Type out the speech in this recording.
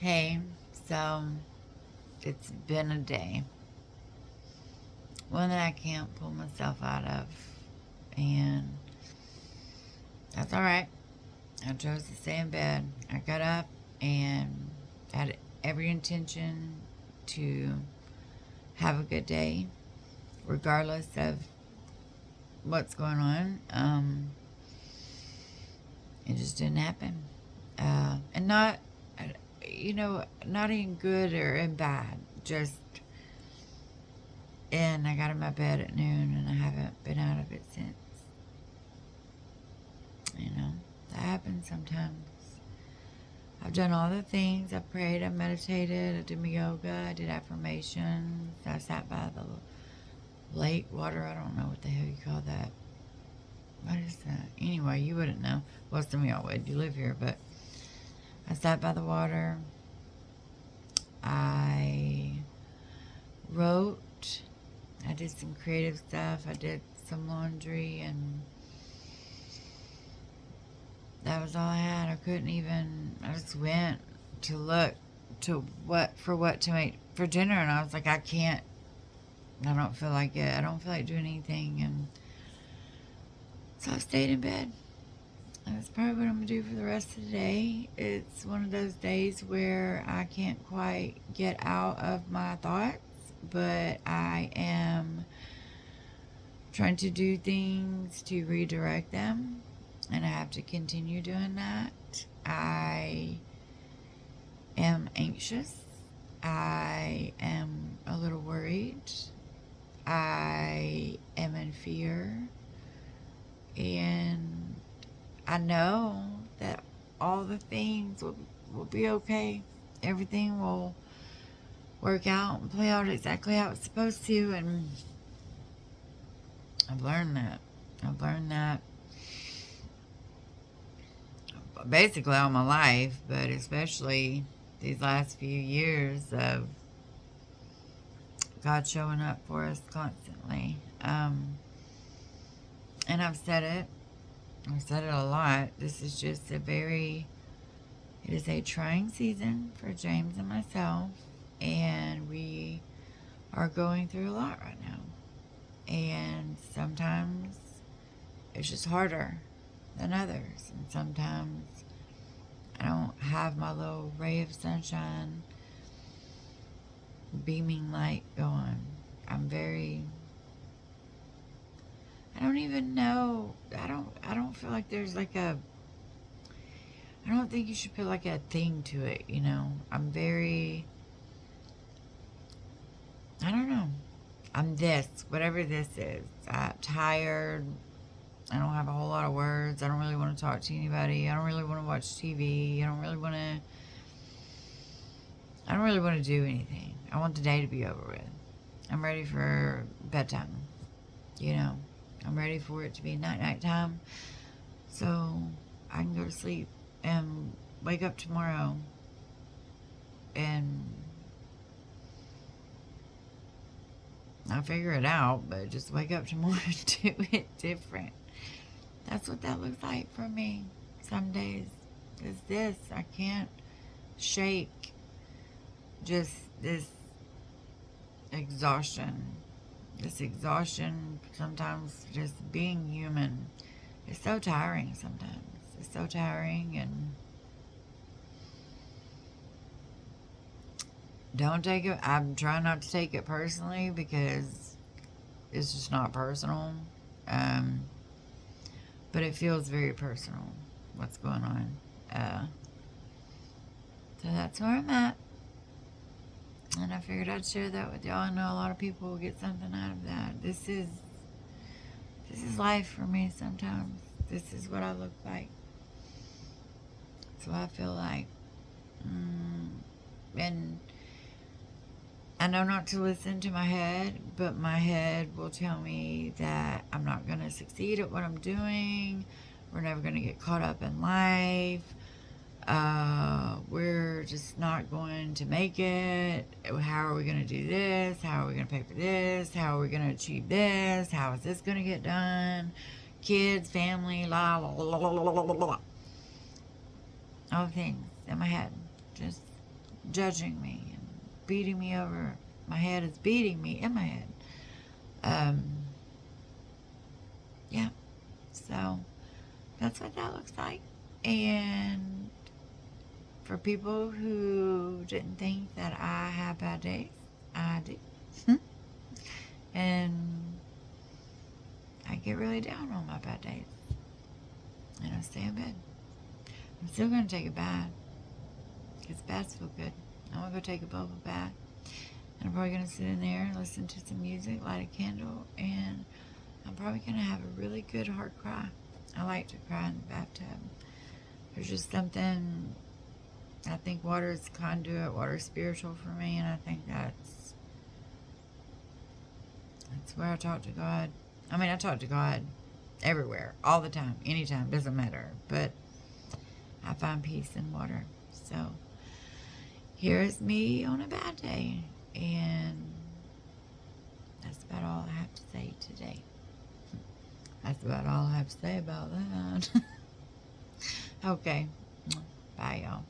Hey, so it's been a day. One that I can't pull myself out of. And that's alright. I chose to stay in bed. I got up and had every intention to have a good day, regardless of what's going on. It just didn't happen. And not, not in good or in bad. Just and I got in my bed at noon and I haven't been out of it since. You know, that happens sometimes. I've done all the things. I prayed, I meditated, I did my yoga, I did affirmations. I sat by the lake water. I don't know what the hell you call that. What is that? Anyway, you wouldn't know. Well, some of y'all would. You live here, but I sat by the water. I wrote. I did some creative stuff. I did some laundry, and that was all I had. I couldn't even. I just went to look to what to make for dinner, and I was like, I can't. I don't feel like it. I don't feel like doing anything, and so I stayed in bed. That's probably what I'm gonna do for the rest of the day. It's one of those days where I can't quite get out of my thoughts, but I am trying to do things to redirect them, and I have to continue doing that. I am anxious. I am a little worried. I am in fear. And I know that all the things will be okay. Everything will work out and play out exactly how it's supposed to. And I've learned that. I've learned that basically all my life, but especially these last few years of God showing up for us constantly. And I've said it a lot. This is just it is a trying season for James and myself, and we are going through a lot right now. And sometimes it's just harder than others, and sometimes I don't have my little ray of sunshine, beaming light going. I'm very. I don't even know. I don't feel like there's like a. I don't think you should put like a thing to it. I'm very. I don't know. I'm this, whatever this is. I'm tired. I don't have a whole lot of words. I don't really want to talk to anybody. I don't really want to watch TV. I don't really want to. I don't really want to do anything. I want the day to be over with. I'm ready for bedtime. You know, I'm ready for it to be night time, so I can go to sleep and wake up tomorrow and I'll figure it out, but just wake up tomorrow and do it different. That's what that looks like for me. Some days is this. I can't shake just this exhaustion. This exhaustion, sometimes just being human, is so tiring sometimes. It's so tiring, and don't take it. I'm trying not to take it personally because it's just not personal. Um, but it feels very personal what's going on. So that's where I'm at. And I figured I'd share that with y'all. I know a lot of people will get something out of that. This is life for me sometimes. This is what I look like. So I feel like. And I know not to listen to my head, but my head will tell me that I'm not going to succeed at what I'm doing. We're never going to get caught up in life. We're just not going to make it. How are we going to do this? How are we going to pay for this? How are we going to achieve this? How is this going to get done? Kids, family, la la la la la la la la. All things in my head. Just judging me and beating me over. My head is beating me in my head. Um, yeah. So that's what that looks like. And for people who didn't think that I have bad days, I do. And I get really down on my bad days. And I stay in bed. I'm still going to take a bath. Because baths feel good. I'm going to go take a bubble bath. And I'm probably going to sit in there and listen to some music, light a candle, and I'm probably going to have a really good hard cry. I like to cry in the bathtub. There's just something, I think water is conduit, water is spiritual for me, and I think that's where I talk to God. I mean, I talk to God everywhere, all the time, anytime, doesn't matter. But I find peace in water. So here's me on a bad day. And that's about all I have to say today. That's about all I have to say about that. Okay. Bye, y'all.